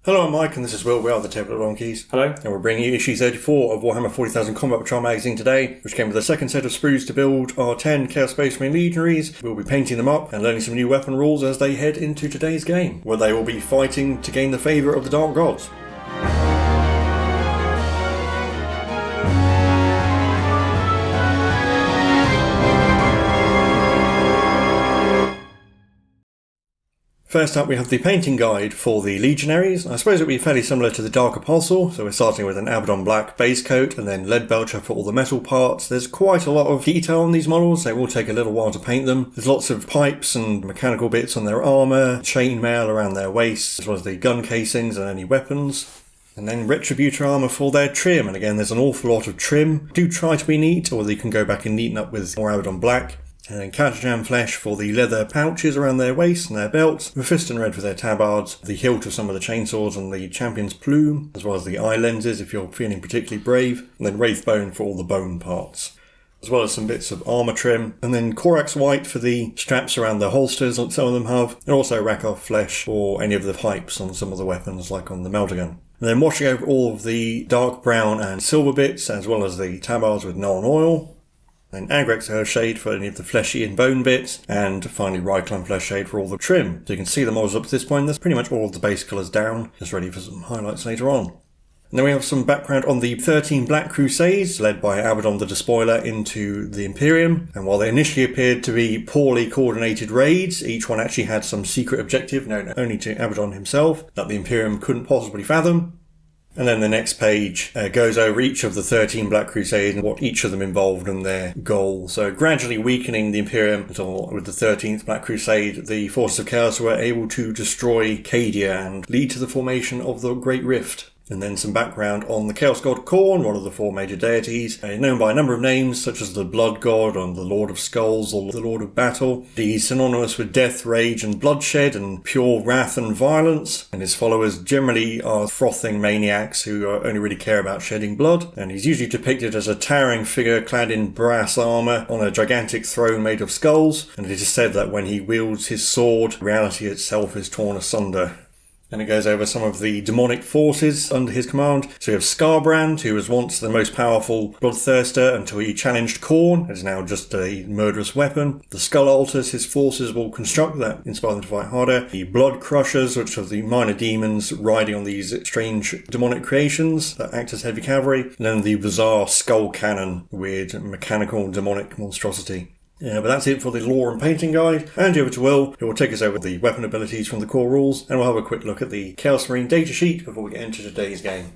Hello, I'm Mike, and this is Will. We are the Tabletop Donkeys. Hello. And we're bringing you issue 34 of Warhammer 40,000 Combat Patrol magazine today, which came with a second set of sprues to build our 10 Chaos Space Marine Legionaries. We'll be painting them up and learning some new weapon rules as they head into today's game, where they will be fighting to gain the favour of the Dark Gods. First up, we have the painting guide for the Legionaries. I suppose it will be fairly similar to the Dark Apostle, so we're starting with an Abaddon Black base coat and then lead belcher for all the metal parts. There's quite a lot of detail on these models, they will take a little while to paint them. There's lots of pipes and mechanical bits on their armour, chainmail around their waists, as well as the gun casings and any weapons. And then Retributor armour for their trim, and again there's an awful lot of trim. Do try to be neat, or you can go back and neaten up with more Abaddon Black. And then Catachan flesh for the leather pouches around their waist and their belts, Mephiston red for their tabards, the hilt of some of the chainsaws and the champion's plume, as well as the eye lenses if you're feeling particularly brave, and then Wraithbone for all the bone parts, as well as some bits of armour trim, and then Corax white for the straps around the holsters like some of them have, and also Rakoff flesh for any of the pipes on some of the weapons like on the melter gun. And then washing over all of the dark brown and silver bits, as well as the tabards with Nuln oil. Then Agrex Earth Shade for any of the fleshy and bone bits, and finally Ryclone Flesh Shade for all the trim. So you can see the models up to this point, that's pretty much all of the base colours down, just ready for some highlights later on. And then we have some background on the 13 Black Crusades, led by Abaddon the Despoiler into the Imperium. And while they initially appeared to be poorly coordinated raids, each one actually had some secret objective known only to Abaddon himself, that the Imperium couldn't possibly fathom. And then the next page goes over each of the 13 Black Crusades and what each of them involved and their goal. So gradually weakening the Imperium until with the 13th Black Crusade, the Forces of Chaos were able to destroy Cadia and lead to the formation of the Great Rift. And then some background on the Chaos God Khorne, one of the four major deities, known by a number of names such as the Blood God and the Lord of Skulls or the Lord of Battle. He's synonymous with death, rage and bloodshed and pure wrath and violence, and his followers generally are frothing maniacs who only really care about shedding blood. And he's usually depicted as a towering figure clad in brass armour on a gigantic throne made of skulls, and it is said that when he wields his sword, reality itself is torn asunder. And it goes over some of the demonic forces under his command. So we have Skarbrand, who was once the most powerful bloodthirster until he challenged Khorne. It is now just a murderous weapon. The Skull Altars his forces will construct that inspire them to fight harder. The Blood Crushers, which are the minor demons riding on these strange demonic creations that act as heavy cavalry. And then the bizarre Skull Cannon, weird mechanical demonic monstrosity. Yeah, but that's it for the lore and painting guide. And over to Will, who will take us over the weapon abilities from the core rules, and we'll have a quick look at the Chaos Marine datasheet before we get into today's game.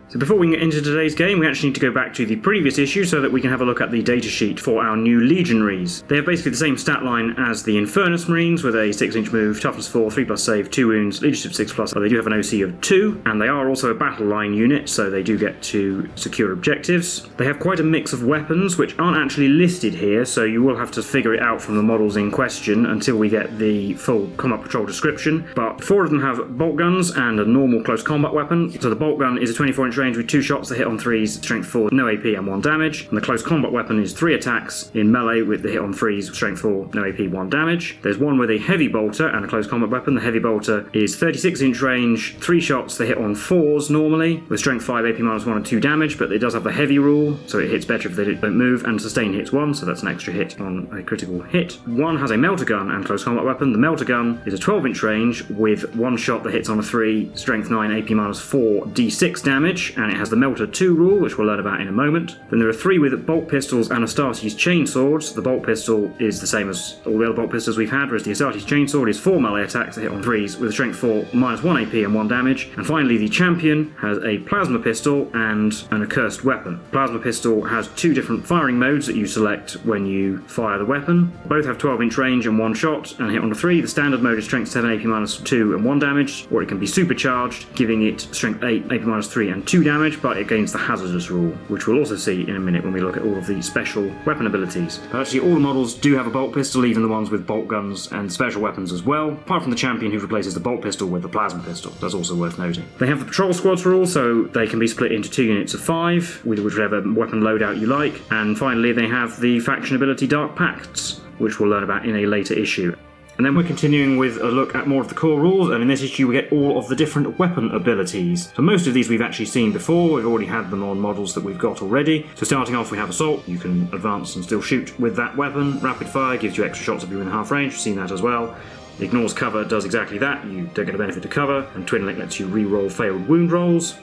So before we get into today's game, we actually need to go back to the previous issue so that we can have a look at the datasheet for our new Legionaries. They have basically the same stat line as the Infernus Marines, with a 6-inch move, toughness 4, 3+ save, 2 wounds, leadership 6+, but they do have an OC of 2, and they are also a battle line unit, so they do get to secure objectives. They have quite a mix of weapons, which aren't actually listed here, so you will have to figure it out from the models in question until we get the full combat patrol description. But 4 of them have bolt guns and a normal close combat weapon. So the bolt gun is a 24-inch range with 2 shots that hit on 3s, strength 4, no AP and 1 damage. And the close combat weapon is 3 attacks in melee with the hit on 3s, strength 4, no AP, 1 damage. There's one with a heavy bolter and a close combat weapon. The heavy bolter is 36-inch range, 3 shots that hit on 4s normally, with strength 5, AP -1 and 2 damage, but it does have the heavy rule, so it hits better if they don't move, and sustain hits 1, so that's an extra hit on a critical hit. One has a melter gun and close combat weapon. The melter gun is a 12-inch range with 1 shot that hits on a 3, strength 9, AP -4, D6 damage, and it has the Melter 2 rule, which we'll learn about in a moment. Then there are 3 with bolt pistols and Astartes chainswords. The bolt pistol is the same as all the other bolt pistols we've had, whereas the Astartes chainsword is 4 melee attacks that hit on 3s with a strength 4, -1 AP and 1 damage. And finally, the champion has a plasma pistol and an accursed weapon. Plasma pistol has 2 different firing modes that you select when you fire the weapon. Both have 12-inch range and 1 shot and hit on a 3. The standard mode is strength 7, AP -2 and 1 damage, or it can be supercharged, giving it strength 8, AP -3 and 2 damage, but it gains the hazardous rule, which we'll also see in a minute when we look at all of the special weapon abilities. But actually all the models do have a bolt pistol, even the ones with bolt guns and special weapons as well, apart from the champion who replaces the bolt pistol with the plasma pistol. That's also worth noting. They have the patrol squads rule, so they can be split into 2 units of 5, with whichever weapon loadout you like. And finally they have the faction ability Dark Pacts, which we'll learn about in a later issue. And then we're continuing with a look at more of the core rules, and in this issue we get all of the different weapon abilities. So most of these we've actually seen before, we've already had them on models that we've got already. So starting off we have Assault, you can advance and still shoot with that weapon. Rapid Fire gives you extra shots if you're in half range, we've seen that as well. Ignores Cover does exactly that, you don't get a benefit to cover, and Twin Link lets you re-roll failed wound rolls.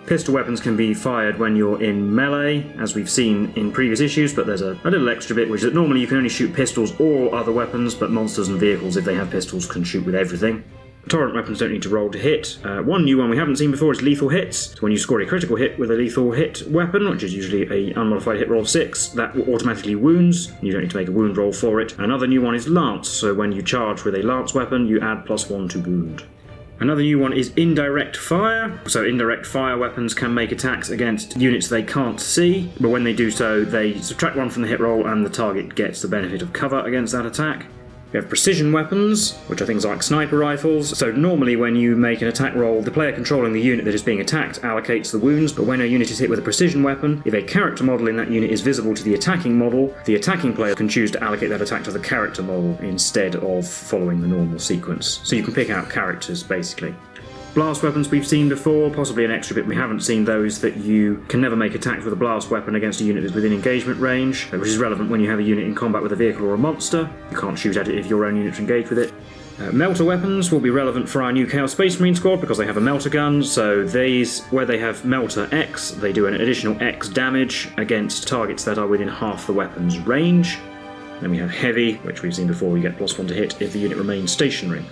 Pistol weapons can be fired when you're in melee, as we've seen in previous issues, but there's a little extra bit, which is that normally you can only shoot pistols or other weapons, but monsters and vehicles, if they have pistols, can shoot with everything. Torrent weapons don't need to roll to hit. One new one we haven't seen before is lethal hits. So when you score a critical hit with a lethal hit weapon, which is usually an unmodified hit roll of 6, that automatically wounds. You don't need to make a wound roll for it. Another new one is lance, so when you charge with a lance weapon, you add +1 to wound. Another new one is indirect fire. So indirect fire weapons can make attacks against units they can't see, but when they do so, they subtract 1 from the hit roll and the target gets the benefit of cover against that attack. We have precision weapons, which are things like sniper rifles. So normally when you make an attack roll, the player controlling the unit that is being attacked allocates the wounds, but when a unit is hit with a precision weapon, if a character model in that unit is visible to the attacking model, the attacking player can choose to allocate that attack to the character model instead of following the normal sequence. So you can pick out characters, basically. Blast weapons we've seen before, possibly an extra bit we haven't seen those that you can never make attacks with a blast weapon against a unit that's within engagement range, which is relevant when you have a unit in combat with a vehicle or a monster. You can't shoot at it if your own unit's engaged with it. Melter weapons will be relevant for our new Chaos Space Marine squad because they have a melter gun, so these, where they have melter X, they do an additional X damage against targets that are within half the weapon's range. Then we have heavy, which we've seen before, you get +1 to hit if the unit remains stationary.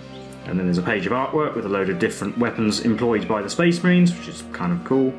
And then there's a page of artwork with a load of different weapons employed by the Space Marines, which is kind of cool.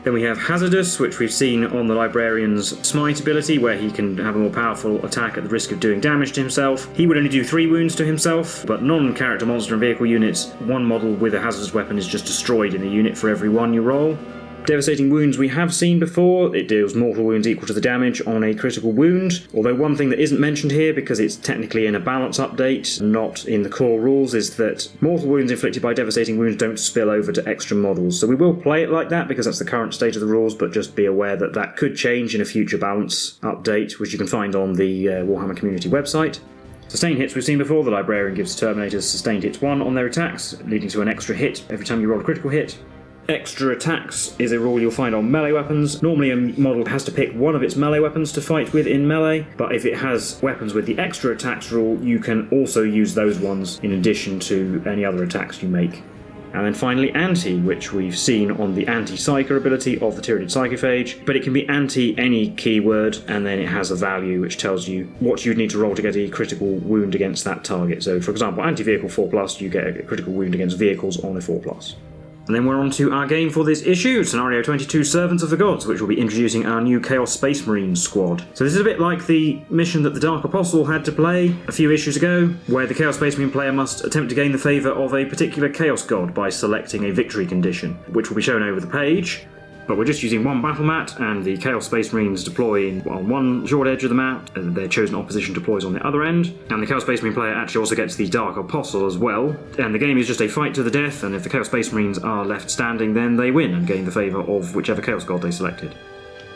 Then we have Hazardous, which we've seen on the Librarian's Smite ability, where he can have a more powerful attack at the risk of doing damage to himself. He would only do 3 wounds to himself, but non-character monster and vehicle units, one model with a Hazardous weapon is just destroyed in the unit for every 1 you roll. Devastating wounds we have seen before. It deals mortal wounds equal to the damage on a critical wound. Although one thing that isn't mentioned here, because it's technically in a balance update, not in the core rules, is that mortal wounds inflicted by devastating wounds don't spill over to extra models. So we will play it like that because that's the current state of the rules, but just be aware that that could change in a future balance update, which you can find on the Warhammer community website. Sustained hits we've seen before. The Librarian gives Terminators sustained hits 1 on their attacks, leading to an extra hit every time you roll a critical hit. Extra attacks is a rule you'll find on melee weapons. Normally a model has to pick one of its melee weapons to fight with in melee, but if it has weapons with the extra attacks rule, you can also use those ones in addition to any other attacks you make. And then finally anti, which we've seen on the anti-psyker ability of the Tyranid Psychophage, but it can be anti any keyword, and then it has a value which tells you what you'd need to roll to get a critical wound against that target. So for example, anti-vehicle 4+, you get a critical wound against vehicles on a 4+. And then we're on to our game for this issue, Scenario 22 Servants of the Gods, which will be introducing our new Chaos Space Marine squad. So this is a bit like the mission that the Dark Apostle had to play a few issues ago, where the Chaos Space Marine player must attempt to gain the favour of a particular Chaos God by selecting a victory condition, which will be shown over the page. But we're just using one battle mat, and the Chaos Space Marines deploy on one short edge of the map, and their chosen opposition deploys on the other end. And the Chaos Space Marine player actually also gets the Dark Apostle as well. And the game is just a fight to the death, and if the Chaos Space Marines are left standing, then they win and gain the favour of whichever Chaos God they selected.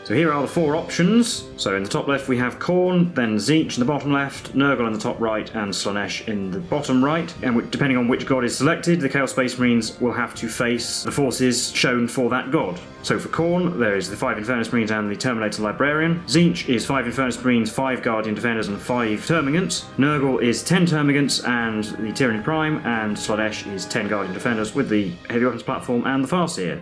So here are the 4 options. So in the top left we have Khorne, then Tzeentch in the bottom left, Nurgle in the top right, and Slaanesh in the bottom right. And depending on which god is selected, the Chaos Space Marines will have to face the forces shown for that god. So for Khorne, there is the 5 Infernus Marines and the Terminator Librarian. Tzeentch is 5 Infernus Marines, 5 Guardian Defenders, and 5 Termagants. Nurgle is 10 Termagants and the Tyranid Prime, and Slaanesh is 10 Guardian Defenders with the Heavy Weapons platform and the Farseer.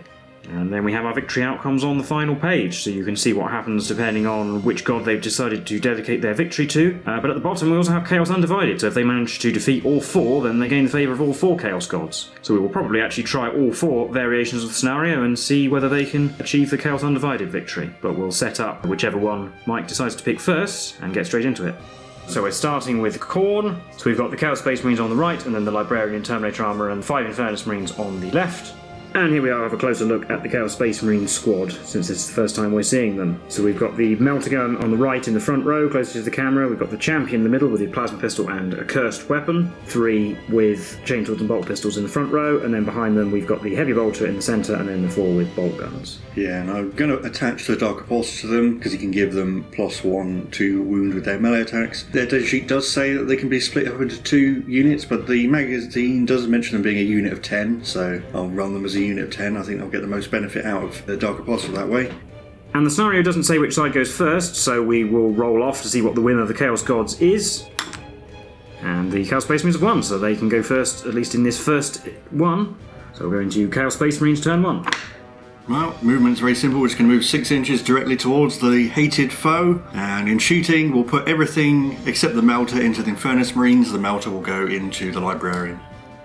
And then we have our victory outcomes on the final page, so you can see what happens depending on which god they've decided to dedicate their victory to. But at the bottom we also have Chaos Undivided, so if they manage to defeat all 4, then they gain the favour of all 4 Chaos gods. So we will probably actually try all 4 variations of the scenario and see whether they can achieve the Chaos Undivided victory. But we'll set up whichever one Mike decides to pick first and get straight into it. So we're starting with Khorne. So we've got the Chaos Space Marines on the right, and then the Librarian in Terminator armour and 5 Infernus Marines on the left. And here we are, have a closer look at the Chaos Space Marine squad, since this is the first time we're seeing them. So we've got the melter gun on the right in the front row, closer to the camera. We've got the champion in the middle with the plasma pistol and a cursed weapon. 3 with chainswords and bolt pistols in the front row, and then behind them we've got the heavy bolter in the centre, and then the 4 with bolt guns. Yeah, and I'm going to attach the Dark Apostle to them, because you can give them +1 to wound with their melee attacks. Their datasheet does say that they can be split up into 2 units, but the magazine does mention them being a unit of 10, so I'll run them as a unit of 10. I think I'll get the most benefit out of the Dark Apostle that way. And the scenario doesn't say which side goes first, so we will roll off to see what the winner of the Chaos Gods is. And the Chaos Space Marines have won, so they can go first, at least in this first one. So we're going to Chaos Space Marines turn 1. Well, movement's very simple. We're just going to move 6 inches directly towards the hated foe, and in shooting we'll put everything except the melter into the Infernus Marines. The melter will go into the Librarian.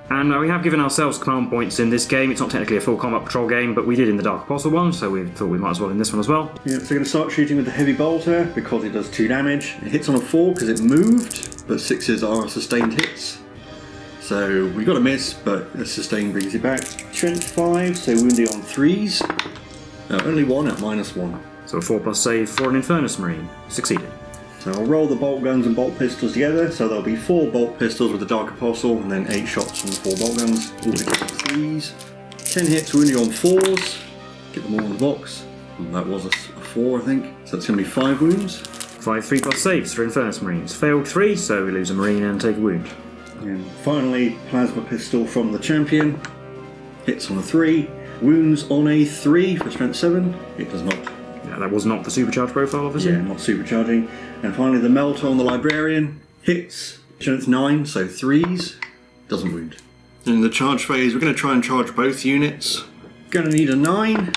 And we have given ourselves command points in this game. It's not technically a full combat patrol game, but we did in the Dark Apostle one, so we thought we might as well in this one as well. Yeah, so we're going to start shooting with the heavy bolter because it does 2 damage. It hits on a 4 because it moved, but 6s are sustained hits. So we got a miss, but a sustain brings it back. Strength 5, so wounding on 3s. Only 1 at -1. So a 4+ save for an Infernus Marine. Succeeded. So I'll roll the bolt guns and bolt pistols together, so there'll be 4 bolt pistols with the Dark Apostle, and then 8 shots from the 4 bolt guns. All hits on 3s. 10 hits wounding on 4s. Get them all in the box. And that was a 4, I think. So that's going to be 5 wounds. 5 3+ saves for Infernus Marines. Failed 3, so we lose a Marine and take a wound. And finally, plasma pistol from the champion. Hits on a 3. Wounds on a 3 for strength 7. It does not. Yeah, that was not the supercharged profile, obviously. Yeah, not supercharging. And finally, the melter on the Librarian hits. Strength 9, so 3s. Doesn't wound. In the charge phase, we're going to try and charge both units. Going to need a 9.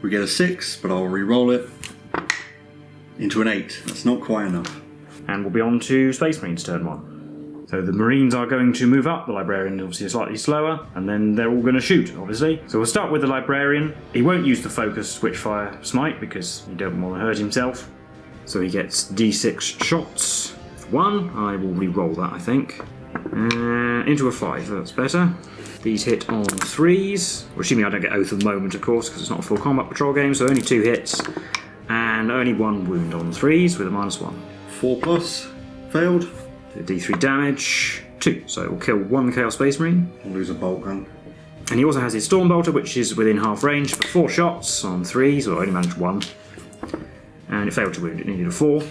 We get a 6, but I'll re-roll it into an 8. That's not quite enough. And we'll be on to Space Marines turn 1. So the Marines are going to move up, the Librarian obviously is slightly slower, and then they're all going to shoot, obviously. So we'll start with the Librarian. He won't use the focused Switchfire Smite because he don't want to hurt himself. So he gets D6 shots. 1, I will re-roll that, I think. Into a 5, that's better. These hit on 3s. Well, assuming I don't get Oath of the Moment, of course, because it's not a full combat patrol game, so only 2 hits. And only 1 wound on 3s with a -1. 4+, failed. D3 damage, 2, so it will kill 1 Chaos Space Marine. I'll lose a bolt gun. And he also has his Storm Bolter, which is within half range for 4 shots on 3s, or only managed 1. And it failed to wound, it needed a 4.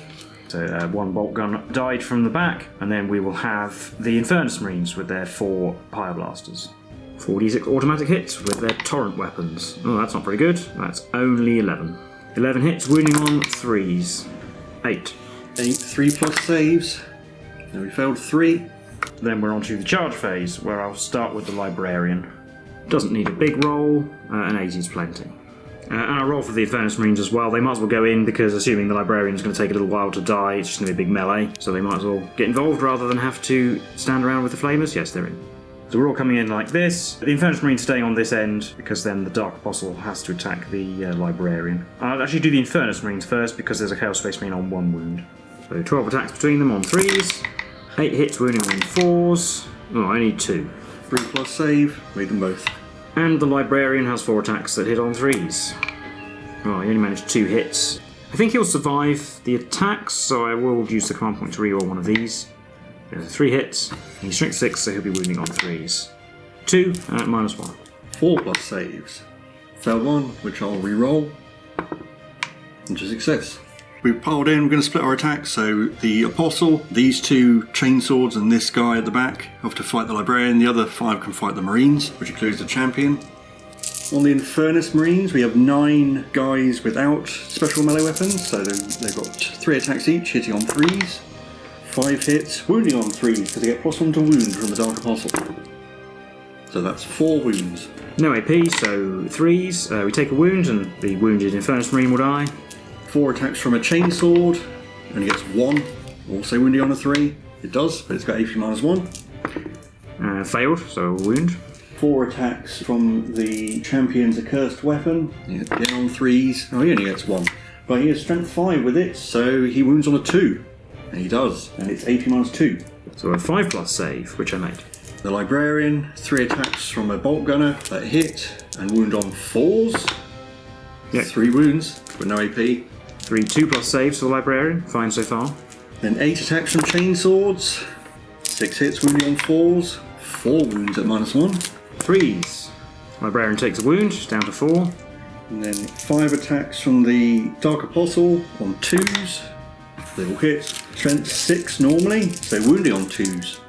So 1 bolt gun died from the back, and then we will have the Infernus Marines with their 4 Pyroblasters. 4d6 automatic hits with their Torrent weapons. Oh, that's not very good. That's only 11. 11 hits, wounding on 3s. 8. 8 3+ saves. And we failed 3. Then we're on to the charge phase, where I'll start with the Librarian. Doesn't need a big roll, an 8 is plenty. And I'll roll for the Infernus Marines as well. They might as well go in, because assuming the Librarian's going to take a little while to die, it's just going to be a big melee, so they might as well get involved rather than have to stand around with the Flamers. Yes, they're in. So we're all coming in like this. The Infernus Marines staying on this end, because then the Dark Apostle has to attack the Librarian. I'll actually do the Infernus Marines first, because there's a Chaos Space Marine on 1 wound. So 12 attacks between them on 3s. 8 hits wounding on 4s. Oh, I need 2. 3+ save. Made them both. And the Librarian has 4 attacks that hit on 3s. Oh, he only managed 2 hits. I think he'll survive the attacks, so I will use the command point to reroll one of these. There's 3 hits. He's strength 6, so he'll be wounding on 3s. 2 at -1. 4+ saves. Failed 1, which I'll re-roll. Into success. We've piled in, we're going to split our attacks, so the Apostle, these 2 chainswords and this guy at the back have to fight the Librarian, the other 5 can fight the Marines, which includes the Champion. On the Infernus Marines, we have 9 guys without special melee weapons, so they've got 3 attacks each, hitting on 3s, 5 hits, wounding on 3s, because they get +1 to wound from the Dark Apostle. So that's 4 wounds. No AP, so 3s. We take a wound, and the wounded Infernus Marine will die. 4 attacks from a chainsword, only gets 1, also wounding on a 3. It does, but it's got AP -1. Failed, so a wound. 4 attacks from the champion's accursed weapon, again on 3s. Oh, he only gets 1. But he has strength 5 with it, so he wounds on a 2. And he does, and it's AP -2. So a 5+ save, which I made. The Librarian, 3 attacks from a bolt gunner that hit and wound on 4s. Yep. 3 wounds, but no AP. 3 2+ saves for the Librarian, fine so far. Then 8 attacks from chainswords, 6 hits, wounding on 4s, 4 wounds at -1. 3s. Librarian takes a wound, down to 4. And then 5 attacks from the Dark Apostle on 2s. They all hit. Strength 6 normally, so wounding on 2s.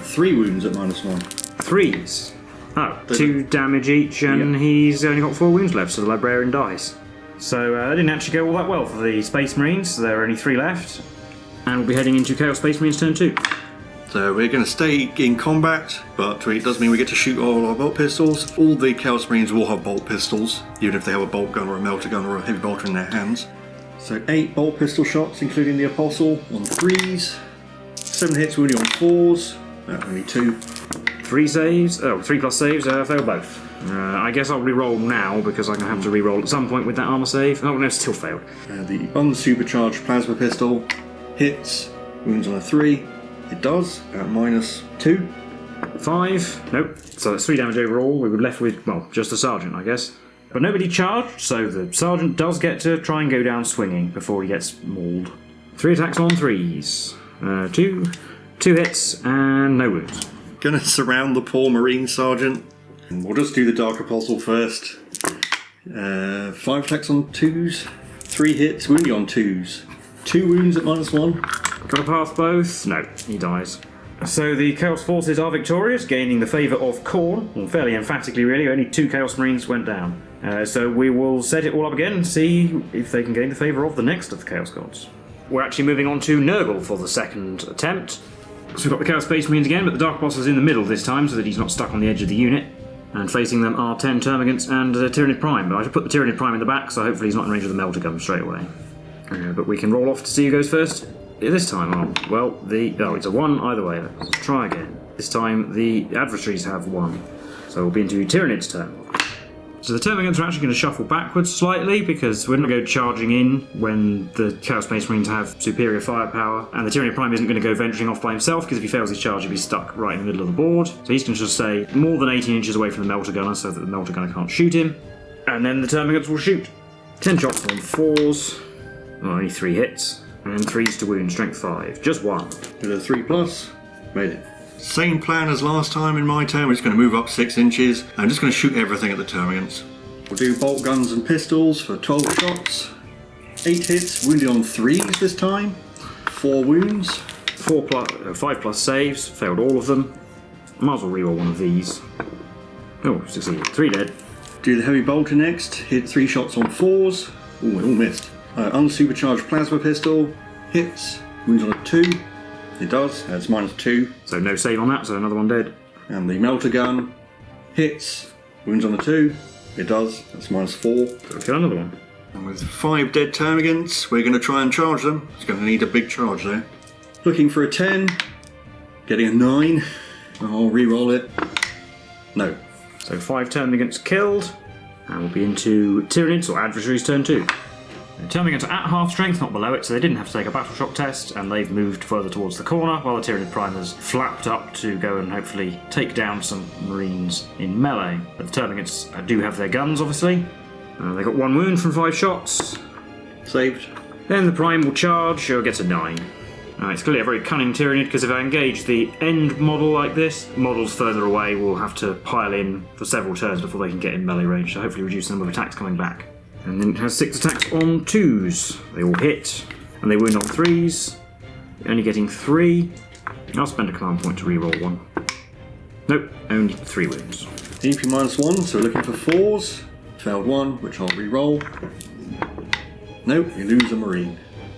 3 wounds at -1. 3s. Oh, 2 damage each, and he's only got 4 wounds left, so the Librarian dies. So that didn't actually go all that well for the Space Marines. There are only 3 left. And we'll be heading into Chaos Space Marines turn 2. So we're going to stay in combat, but it does mean we get to shoot all our bolt pistols. All the Chaos Marines will have bolt pistols, even if they have a bolt gun or a melter gun or a heavy bolter in their hands. So 8 bolt pistol shots, including the Apostle, on 3s. 7 hits, wounding on 4s. Only 2. 3 saves. Oh, 3+ saves. Fail both. I guess I'll re-roll now because I'm going to have to re-roll at some point with that armor save. Oh no, still failed. The unsupercharged plasma pistol hits, wounds on a 3. It does at -2. 5. Nope. So that's 3 damage overall. We were left with, well, just the Sergeant, I guess. But nobody charged, so the Sergeant does get to try and go down swinging before he gets mauled. 3 attacks on 3s. 2 hits and no wounds. Gonna surround the poor Marine Sergeant. And we'll just do the Dark Apostle first. 5 attacks on 2s. 3 hits, wounding on 2s. 2 wounds at -1. Got to pass both? No, he dies. So the Chaos Forces are victorious, gaining the favour of Khorne. Well, fairly emphatically, really. Only 2 Chaos Marines went down. So we will set it all up again and see if they can gain the favour of the next of the Chaos Gods. We're actually moving on to Nurgle for the second attempt. So we've got the Chaos Space Marines again, but the Dark Boss is in the middle this time so that he's not stuck on the edge of the unit. And facing them are 10 Termagants and Tyrannid Prime. But I should put the Tyrannid Prime in the back, so hopefully he's not in range of the Melter Gun straight away. But we can roll off to see who goes first. This time, it's a 1 either way. Let's try again. This time the adversaries have 1. So we'll be into Tyrannid's turn. So the Termagants are actually going to shuffle backwards slightly because we're not going to go charging in when the Chaos Space Marines have superior firepower, and the Tyrannid Prime isn't going to go venturing off by himself because if he fails his charge he'll be stuck right in the middle of the board. So he's going to just stay more than 18 inches away from the Melter Gunner so that the Melter Gunner can't shoot him. And then the Termagants will shoot. 10 shots on 4s. Oh, only 3 hits. And 3s to wound, strength 5. Just 1. With a 3+, made it. Same plan as last time in my turn. We're just going to move up 6 inches. I'm just going to shoot everything at the Termagants. We'll do bolt guns and pistols for 12 shots. 8 hits, wounded on 3s this time. 4 wounds. 5+ saves, failed all of them. Might as well reroll one of these. Oh, succeeded. 3 dead. Do the heavy bolter next. Hit 3 shots on 4s. Ooh, it all missed. Unsupercharged plasma pistol. Hits. Wounds on a 2. It does. That's -2. So no save on that, so another one dead. And the melter gun. Hits. Wounds on a 2. It does. That's -4. So we'll kill another one. And with 5 dead Termagants, we're going to try and charge them. It's going to need a big charge there. Looking for a 10. Getting a 9. I'll re-roll it. No. So 5 Termagants killed. And we'll be into Tyranids or adversaries turn 2. Termagants are at half strength, not below it, so they didn't have to take a battle shock test, and they've moved further towards the corner, while the Tyrannid Primers flapped up to go and hopefully take down some Marines in melee. But the Termagants do have their guns, obviously. They got 1 wound from 5 shots. Saved. Then the Prime will charge, or gets a 9. It's clearly a very cunning Tyrannid, because if I engage the end model like this, models further away will have to pile in for several turns before they can get in melee range, so hopefully reduce the number of attacks coming back. And then it has 6 attacks on 2s. They all hit, and they wound on 3s. Only getting 3. I'll spend a command point to reroll 1. Nope, only 3 wounds. DP -1, so we're looking for 4s. Failed 1, which I'll re-roll. Nope, you lose a Marine.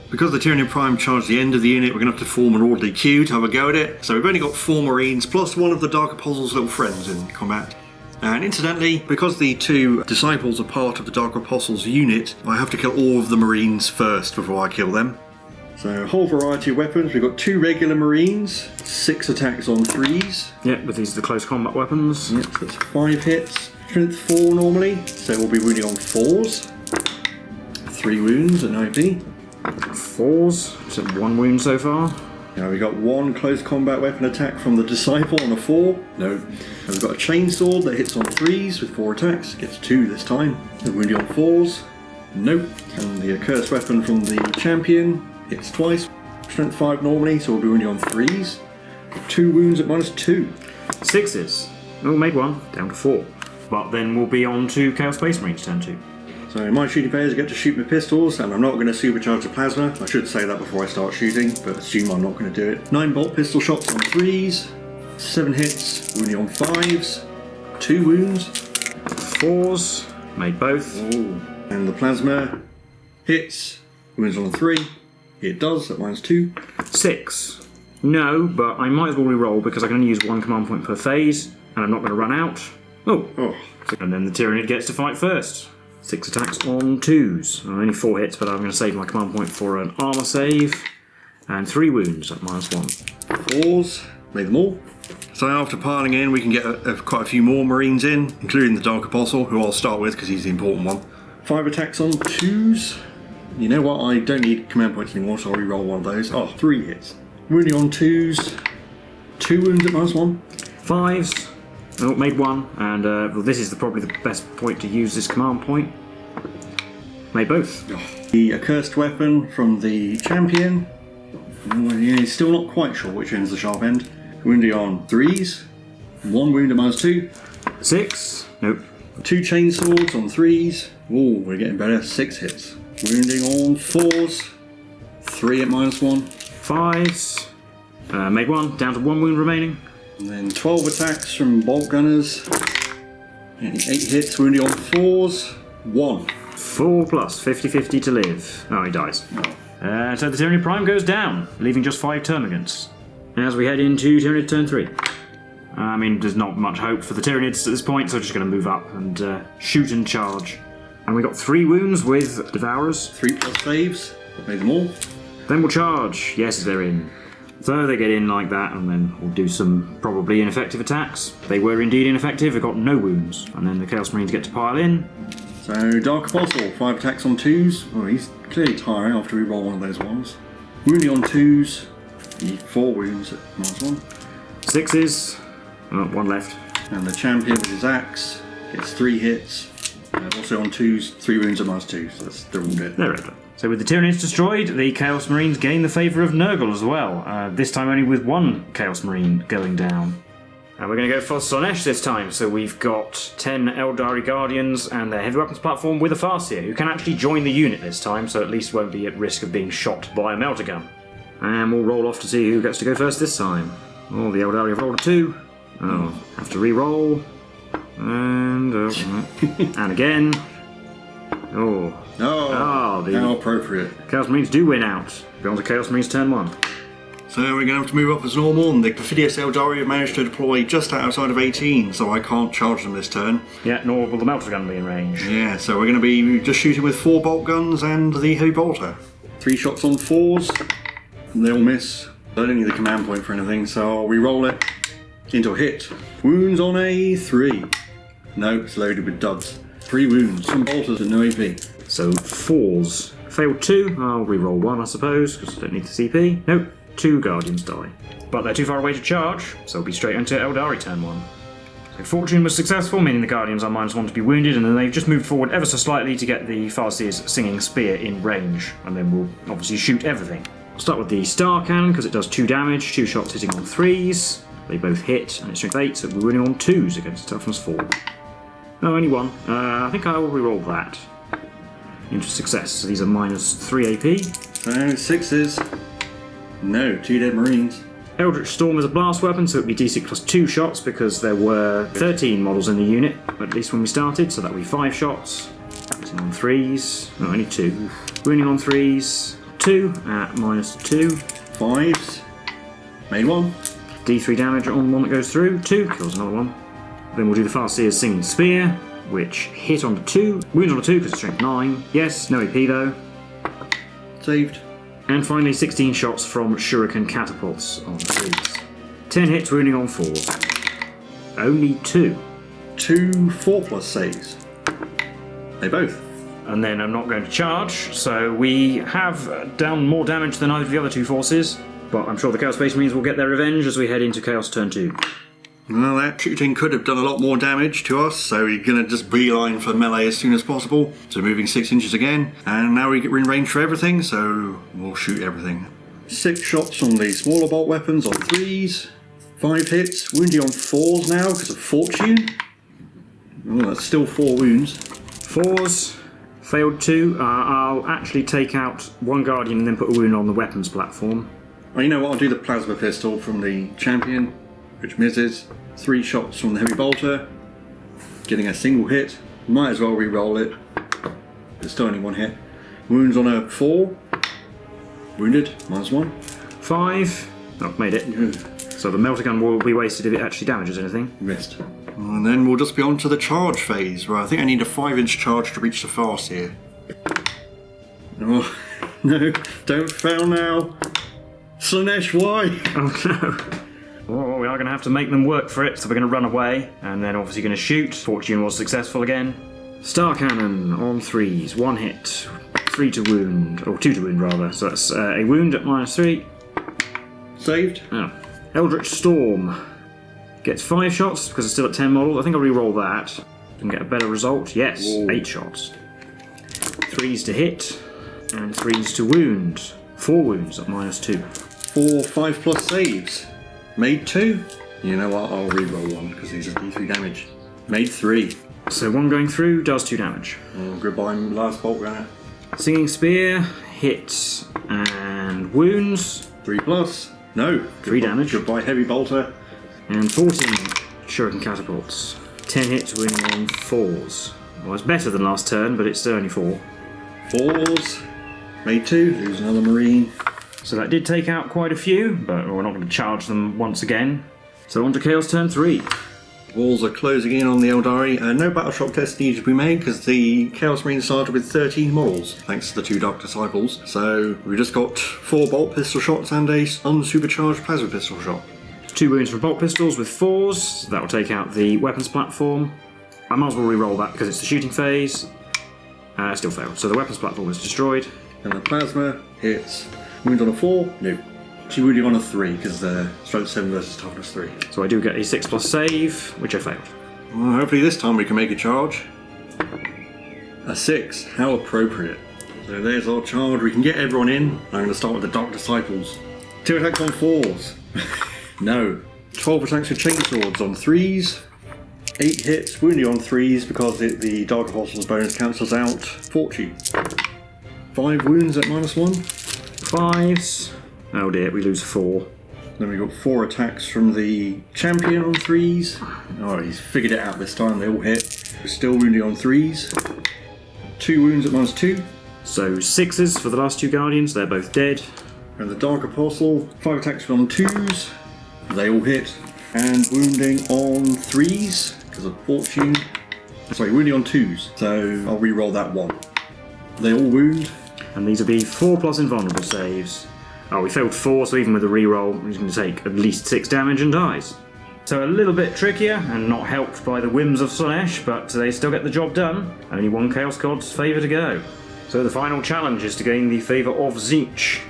Because the Tyrannid Prime charged the end of the unit, we're going to have to form an orderly queue to have a go at it. So we've only got 4 Marines, plus one of the Dark Apostle's little friends in combat. And incidentally, because the 2 disciples are part of the Dark Apostle's unit, I have to kill all of the Marines first before I kill them. So a whole variety of weapons. We've got 2 regular Marines, 6 attacks on 3s. Yep, but these are the close combat weapons. Yep, so that's 5 hits. Strength 4 normally, so we'll be wounding on 4s. 3 wounds at 9p. 4s, so 1 wound so far. Now we've got one close combat weapon attack from the Disciple on a 4. No. And we've got a chainsword that hits on 3s with 4 attacks. Gets 2 this time. The wounding on 4s. Nope. And the accursed weapon from the Champion hits twice. Strength 5 normally, so we'll be wounding on 3s. 2 wounds at -2. 6s. Oh, made 1, down to 4. But then we'll be on to Chaos Space Marines turn 2. So my shooting players get to shoot with pistols, and I'm not going to supercharge the plasma. I should say that before I start shooting, but assume I'm not going to do it. 9 bolt pistol shots on 3s, 7 hits, wounding on 5s, 2 wounds. 4s, made both. Ooh. And the plasma hits, wounds on 3. It does, at -2. 6. No, but I might as well re-roll because I can only use 1 command point per phase, and I'm not going to run out. Oh. And then the Tyranid gets to fight first. 6 attacks on 2s. Only 4 hits, but I'm going to save my command point for an armour save. And 3 wounds at -1. 4s, made them all. So after piling in, we can get quite a few more Marines in, including the Dark Apostle, who I'll start with because he's the important one. 5 attacks on 2s. You know what, I don't need command points anymore, so I'll re-roll one of those. 3 hits. Wounding on 2s. 2 wounds at -1. 5s. Oh, made 1, and well, this is probably the best point to use this command point. Made both. The accursed weapon from the Champion. Yeah, he's still not quite sure which end's the sharp end. Wounding on 3s. 1 wound at -2. 6. Nope. 2 chainswords on 3s. Ooh, we're getting better. 6 hits. Wounding on 4s. 3 at -1. 5s. Made 1, down to 1 wound remaining. And then 12 attacks from bolt gunners. And 8 hits, wounding on 4s. 1. 4 plus 50-50 to live. Oh, he dies. So the Tyranid Prime goes down, leaving just 5 termagants. As we head into Tyranid turn 3. I mean, there's not much hope for the Tyranids at this point, so we're just going to move up and shoot and charge. And we got 3 wounds with Devourers. 3 plus saves. Made them all. Then we'll charge. Yes, they're in. So they get in like that, and then we'll do some probably ineffective attacks. They were indeed ineffective, they got no wounds. And then the Chaos Marines get to pile in. So, Dark Apostle, 5 attacks on 2s. Oh, he's clearly tiring after we roll one of those ones. Wounding on 2s. 4 wounds at -1. 6s. Oh, 1 left. And the Champion with his axe gets 3 hits. Also on 2s, 3 wounds at -2. So they're all dead. They're dead. So with the Tyranids destroyed, the Chaos Marines gain the favour of Nurgle as well. This time only with 1 Chaos Marine going down. And we're going to go for Slaanesh this time. So we've got 10 Eldari Guardians and their heavy weapons platform with a Farseer, who can actually join the unit this time, so at least won't be at risk of being shot by a melter gun. And we'll roll off to see who gets to go first this time. Oh, the Eldari have rolled a 2. Oh, have to re-roll. And and again. Oh. Oh, how appropriate. Chaos Marines do win out. Go on to Chaos Marines turn 1. So we're going to have to move up as normal, and the Perfidious Eldari have managed to deploy just outside of 18, so I can't charge them this turn. Yeah, nor will the melter gun be in range. Yeah, so we're going to be just shooting with 4 bolt guns and the heavy bolter. 3 shots on 4s, and they all miss. I don't need the command point for anything, so I'll re-roll it into a hit. Wounds on a 3. No, it's loaded with duds. 3 wounds, some bolters and no AP. So 4s. Failed 2, I'll re-roll 1 I suppose, because I don't need the CP. Nope, 2 Guardians die. But they're too far away to charge, so we'll be straight into Eldari turn 1. So Fortune was successful, meaning the Guardians are -1 to be wounded, and then they've just moved forward ever so slightly to get the Farseer's Singing Spear in range, and then we'll obviously shoot everything. I'll start with the Star Cannon, because it does 2 damage, 2 shots hitting on 3s. They both hit, and it's strength 8, so we're winning on 2s against toughness 4. No, only 1. I think I will re-roll that. Into success, so these are -3 AP. So 6s. No, 2 dead Marines. Eldritch Storm is a blast weapon, so it would be D6 plus 2 shots because there were 13 models in the unit, at least when we started, so that would be 5 shots. Hitting on 3s. No, only 2. Wounding on 3s. 2 at -2. 5s. Made 1. D3 damage on one that goes through. 2 kills another one. Then we'll do the Farseer's Singing Spear, which hit on the 2. Wounds on the 2 because it's strength 9. Yes, no AP though. Saved. And finally 16 shots from Shuriken Catapults on 3s. 10 hits, wounding on 4s. Only 2. 2 4+ saves. They both. And then I'm not going to charge, so we have done more damage than either of the other 2 forces. But I'm sure the Chaos Space Marines will get their revenge as we head into Chaos Turn 2. Well, that shooting could have done a lot more damage to us, so we're going to just beeline for melee as soon as possible. So moving 6 inches again, and now we're in range for everything, so we'll shoot everything. 6 shots on the smaller bolt weapons on 3s, 5 hits, wounding on 4s now because of fortune. Oh, that's still 4 wounds. 4s, failed 2. I'll actually take out 1 Guardian and then put a wound on the weapons platform. Oh, you know what, I'll do the plasma pistol from the champion, which misses. 3 shots from the heavy bolter, getting a single hit. Might as well re-roll it. There's still only 1 hit. Wounds on a 4. Wounded, -1. 5. Oh, made it. So the melter gun will be wasted if it actually damages anything. Missed. And then we'll just be on to the charge phase, where I think I need a 5-inch charge to reach the fast here. Oh, no, don't fail now. Slaanesh, why? Oh no. Oh, we are going to have to make them work for it, so we're going to run away, and then obviously going to shoot. Fortune was successful again. Star Cannon on 3s, 1 hit, 3 to wound, or 2 to wound rather, so that's a wound at -3. Saved. Oh. Eldritch Storm gets 5 shots because it's still at 10 models. I think I'll re-roll that and get a better result. Yes, whoa. 8 shots. 3s to hit, and 3s to wound. 4 wounds at -2. 4 5+ saves. Made 2. You know what, I'll re-roll 1 because these are D3 damage. Made 3. So 1 going through does 2 damage. Oh, goodbye, last bolt gunner. Singing Spear hits and wounds. 3+. No. 3 damage. Goodbye, heavy bolter. And 14 shuriken catapults. 10 hits, winning on 4s. Well, it's better than last turn, but it's still only 4. 4s. Made 2. Lose another marine. So that did take out quite a few, but we're not going to charge them once again. So on to Chaos Turn 3. Walls are closing in on the Eldari, and no battle shock test needed to be made because the Chaos Marine started with 13 models, thanks to the 2 Dark Disciples. So we've just got 4 bolt pistol shots and a unsupercharged plasma pistol shot. 2 wounds from bolt pistols with 4s. That will take out the weapons platform. I might as well re-roll that because it's the shooting phase. Still failed. So the weapons platform is destroyed. And the plasma hits. Wound on a 4? No. Actually wounding on a 3 because the strength 7 versus toughness 3. So I do get a 6+ save, which I failed. Well, hopefully this time we can make a charge. A 6. How appropriate. So there's our charge. We can get everyone in. I'm going to start with the Dark Disciples. 2 attacks on 4s. No. 12 attacks with chainswords on 3s. 8 hits, wounding on 3s because the Dark Apostles bonus cancels out Fortune. 5 wounds at -1. 5s. Oh dear, we lose 4. Then we got 4 attacks from the champion on 3s. Oh, he's figured it out this time, they all hit. We're still wounding on 3s. 2 wounds at -2. So 6s for the last 2 Guardians, they're both dead. And the Dark Apostle, 5 attacks on 2s. They all hit. And wounding on 3s because of Fortune. Sorry, wounding on 2s. So I'll re-roll that 1. They all wound. And these will be 4+ invulnerable saves. Oh, we failed 4, so even with a reroll, he's going to take at least 6 damage and dies. So a little bit trickier, and not helped by the whims of Slaanesh, but they still get the job done. Only 1 Chaos God's favour to go. So the final challenge is to gain the favour of Tzeentch.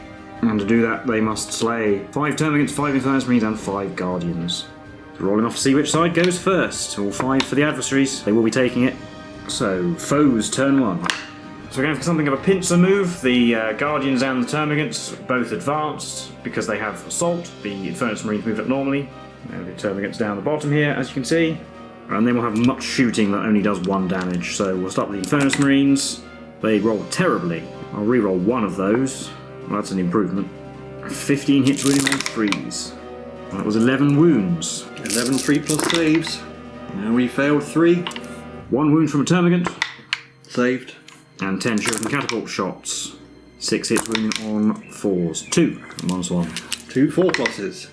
And to do that, they must slay 5 Termagants, 5 Infernus Marines, and 5 Guardians. So rolling off to see which side goes first. All 5 for the adversaries, they will be taking it. So, foes, turn 1. So we're going for something of a pincer move. The Guardians and the Termagants both advanced because they have Assault. The Infernus Marines move up normally. And the Termagants down the bottom here, as you can see. And then we'll have much shooting that only does 1 damage. So we'll start with the Infernus Marines. They roll terribly. I'll re-roll 1 of those. Well, that's an improvement. 15 hits wounding on 3s. That was 11 wounds. 11 3+ saves. Now we failed 3. 1 wound from a Termagant. Saved. And 10 shuriken catapult shots. 6 hits wounding on 4s. 2 -1. 2 4+.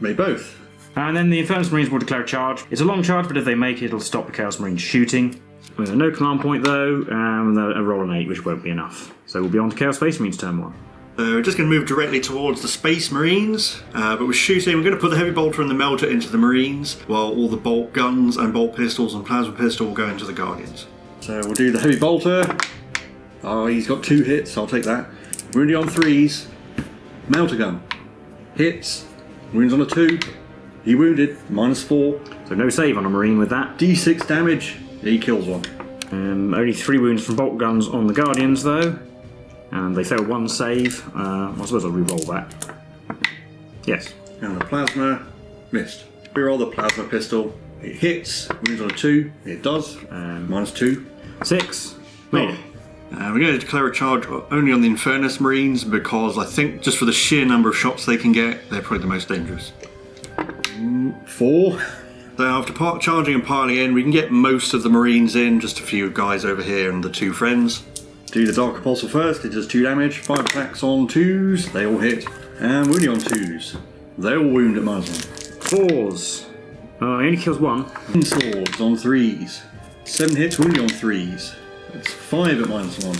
Made both. And then the Infernus Marines will declare a charge. It's a long charge, but if they make it, it'll stop the Chaos Marines shooting. No command point though, and a roll an 8, which won't be enough. So we'll be on to Chaos Space Marines turn 1. We're just going to move directly towards the Space Marines, but we're shooting. We're going to put the heavy bolter and the melter into the Marines, while all the bolt guns and bolt pistols and plasma pistol will go into the Guardians. So we'll do the heavy bolter. Oh, he's got 2 hits, I'll take that. Wounding on 3s. Melter gun. Hits. Wounds on a 2. He wounded. -4. So no save on a Marine with that. D6 damage. He kills one. Only 3 wounds from bolt guns on the Guardians though. And they failed 1 save. I suppose I'll re-roll that. Yes. And the plasma. Missed. Reroll the plasma pistol. It hits. Wounds on a 2. It does. -2. 6. Made it. We're going to declare a charge only on the Infernus Marines because I think just for the sheer number of shots they can get, they're probably the most dangerous. 4. So after charging and piling in, we can get most of the Marines in, just a few guys over here and the 2 friends. Do the Dark Apostle first, it does 2 damage, 5 attacks on 2s, they all hit. And wounding on 2s, they all wound at -1. 4s. He only kills 1. Swords on 3s, 7 hits, wounding on 3s. It's 5 at -1.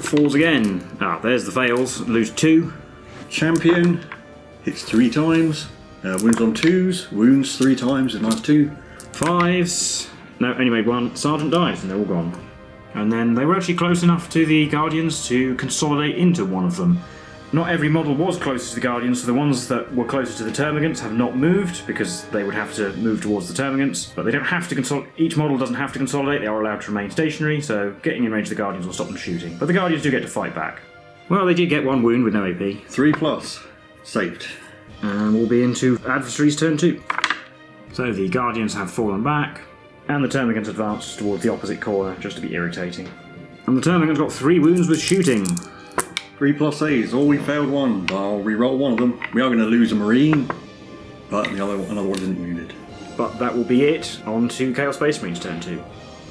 4s again. There's the fails. Lose 2. Champion hits 3 times. Wounds on 2s. Wounds 3 times at -2. 5s. No, only made 1. Sergeant dies and they're all gone. And then they were actually close enough to the Guardians to consolidate into one of them. Not every model was closest to the Guardians, so the ones that were closest to the Termagants have not moved, because they would have to move towards the Termagants, but they don't have to consolidate. Each model doesn't have to consolidate, they are allowed to remain stationary, so getting in range of the Guardians will stop them shooting. But the Guardians do get to fight back. Well, they did get 1 wound with no AP. 3+. Saved. And we'll be into adversaries turn 2. So the Guardians have fallen back, and the Termagants advanced towards the opposite corner, just to be irritating. And the Termagants got 3 wounds with shooting. 3+ saves. We failed 1. I'll re-roll one of them. We are going to lose a Marine, but another one isn't wounded. But that will be it. On to Chaos Space Marines turn 2.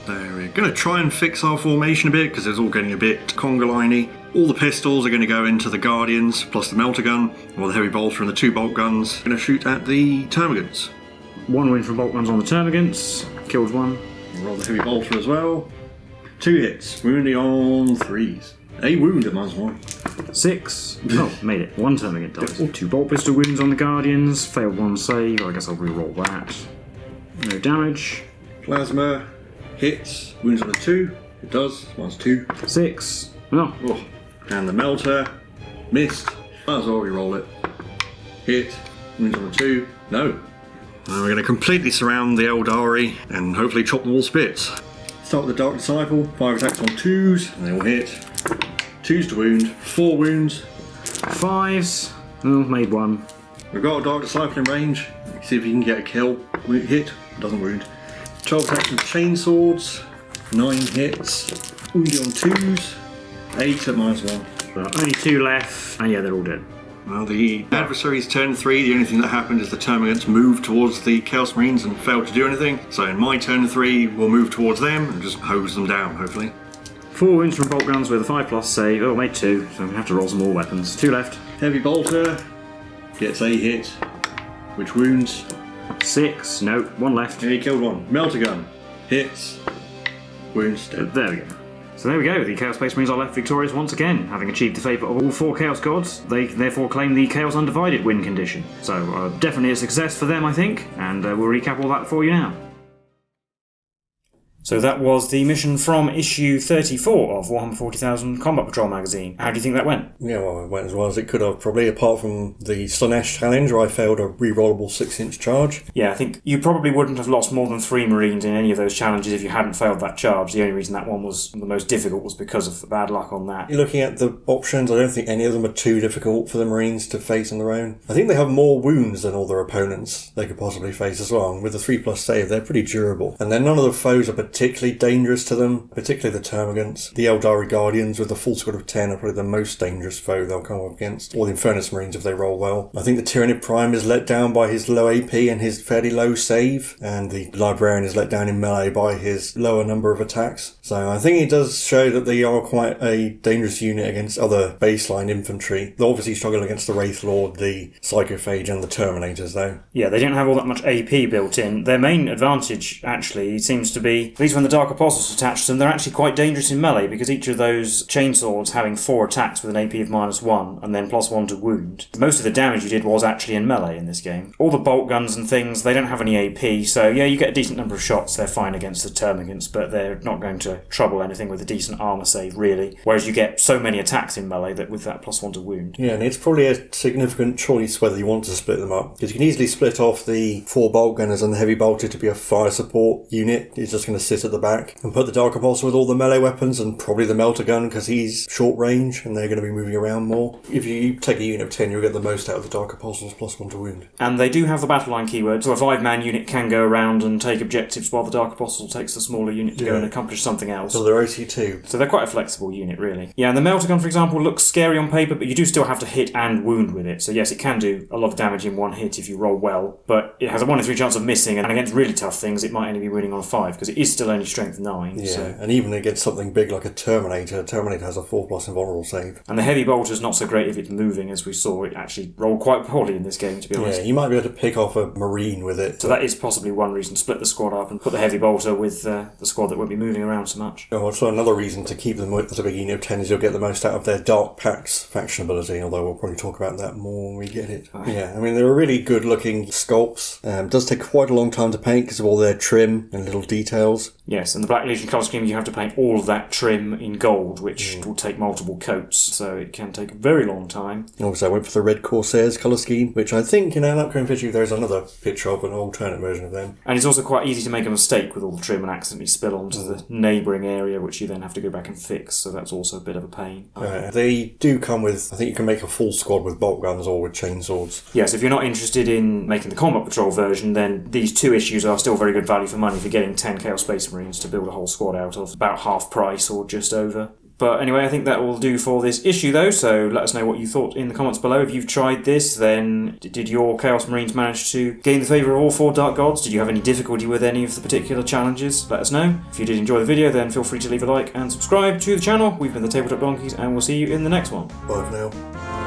So we're going to try and fix our formation a bit, because it's all getting a bit conga-liney. All the pistols are going to go into the Guardians, plus the melter gun, or the heavy bolter and the 2 bolt guns. Going to shoot at the Termagants. 1 win from bolt guns on the Termagants. Killed 1. We'll roll the heavy bolter as well. 2 hits. Wounding on 3s. A wound at -1. 6. Oh, made it. 1 Termagant dies. 2 bolt pistol wounds on the Guardians. Failed 1 save. I guess I'll re-roll that. No damage. Plasma. Hits. Wounds on a 2. It does. -2. 6. Oh. And the melter. Missed. Might as well re-roll it. Hit. Wounds on a 2. No. And we're going to completely surround the Eldari and hopefully chop them all spits. Start with the Dark Disciple. 5 attacks on 2s. And they all hit. 2s to wound. 4 wounds. 5s. Oh, made 1. We've got a Dark Disciple in range. See if you can get a kill. Hit. Doesn't wound. 12 attacks with chainswords. 9 hits. Wounded on 2s. 8 at -1. Only 2 left. And yeah, they're all dead. Well, the adversaries turn 3, the only thing that happened is the Termagants moved towards the Chaos Marines and failed to do anything. So in my turn 3, we'll move towards them and just hose them down, hopefully. 4 wounds from bolt guns with a 5+ save. Oh, made 2, so we have to roll some more weapons. 2 left. Heavy bolter gets a hit, which wounds. 6. No, 1 left. Yeah, he killed 1. Melter gun hits, wounds. Dead. There we go. So there we go, the Chaos Space Marines are left victorious once again. Having achieved the favour of all 4 Chaos Gods, they therefore claim the Chaos Undivided win condition. So definitely a success for them, I think, and we'll recap all that for you now. So that was the mission from issue 34 of Warhammer 40,000 Combat Patrol magazine. How do you think that went? Yeah, well, it went as well as it could have, probably, apart from the Slaanesh challenge where I failed a re-rollable 6-inch charge. Yeah, I think you probably wouldn't have lost more than 3 Marines in any of those challenges if you hadn't failed that charge. The only reason that one was the most difficult was because of bad luck on that. Looking at the options, I don't think any of them are too difficult for the Marines to face on their own. I think they have more wounds than all their opponents they could possibly face as well. And with the 3+ save, they're pretty durable. And then none of the foes are particularly dangerous to them, particularly the Termagants. The Eldari Guardians with a full squad of 10 are probably the most dangerous foe they'll come up against, or the Infernus Marines if they roll well. I think the Tyrannid Prime is let down by his low AP and his fairly low save, and the Librarian is let down in melee by his lower number of attacks. So I think it does show that they are quite a dangerous unit against other baseline infantry. They'll obviously struggle against the Wraith Lord, the Psychophage and the Terminators though. Yeah, they don't have all that much AP built in. Their main advantage actually seems to be At least when the Dark Apostles attach to them, they're actually quite dangerous in melee, because each of those chainswords having 4 attacks with an AP of -1, and then +1 to wound, most of the damage you did was actually in melee in this game. All the bolt guns and things, they don't have any AP, so yeah, you get a decent number of shots, they're fine against the termagants, but they're not going to trouble anything with a decent armour save, really. Whereas you get so many attacks in melee that with that +1 to wound. Yeah, and it's probably a significant choice whether you want to split them up, because you can easily split off the 4 bolt gunners and the heavy bolter to be a fire support unit. He's just going to sit at the back, and put the Dark Apostle with all the melee weapons and probably the melter gun because he's short range and they're going to be moving around more. If you take a unit of 10, you'll get the most out of the Dark Apostles +1 to wound. And they do have the battle line keyword, so a 5-man unit can go around and take objectives while the Dark Apostle takes the smaller unit to go and accomplish something else. So they're OC2. So they're quite a flexible unit, really. Yeah, and the melter gun, for example, looks scary on paper, but you do still have to hit and wound with it. So yes, it can do a lot of damage in one hit if you roll well, but it has a 1 in 3 chance of missing, and against really tough things, it might only be winning on a 5, because it is still only strength 9. Yeah, so. And even against something big like a Terminator has a 4+ invulnerable save. And the heavy bolter's not so great if it's moving, as we saw. It actually rolled quite poorly in this game, to be honest. Yeah, you might be able to pick off a Marine with it. So that is possibly one reason to split the squad up and put the heavy bolter with the squad that won't be moving around so much. Also, another reason to keep them with the big unit of 10 is you'll get the most out of their Dark Pax faction ability, although we'll probably talk about that more when we get it. Oh. Yeah, I mean, they're really good looking sculpts. It does take quite a long time to paint because of all their trim and little details. Yes, and the Black Legion colour scheme, you have to paint all of that trim in gold, which will take multiple coats, so it can take a very long time. Also, I went for the Red Corsairs colour scheme, which I think in an upcoming picture there's another picture of an alternate version of them. And it's also quite easy to make a mistake with all the trim and accidentally spill onto the neighbouring area, which you then have to go back and fix, so that's also a bit of a pain. They do come with, I think you can make a full squad with bolt guns or with chainswords. Yes, if you're not interested in making the combat patrol version, then these 2 issues are still very good value for money for getting 10 Chaos Space Marines to build a whole squad out of, about half price or just over. But anyway, I think that will do for this issue though, so let us know what you thought in the comments below. If you've tried this, then did your Chaos Marines manage to gain the favour of all 4 Dark Gods? Did you have any difficulty with any of the particular challenges? Let us know. If you did enjoy the video, then feel free to leave a like and subscribe to the channel. We've been the Tabletop Donkeys, and we'll see you in the next one. Bye for now.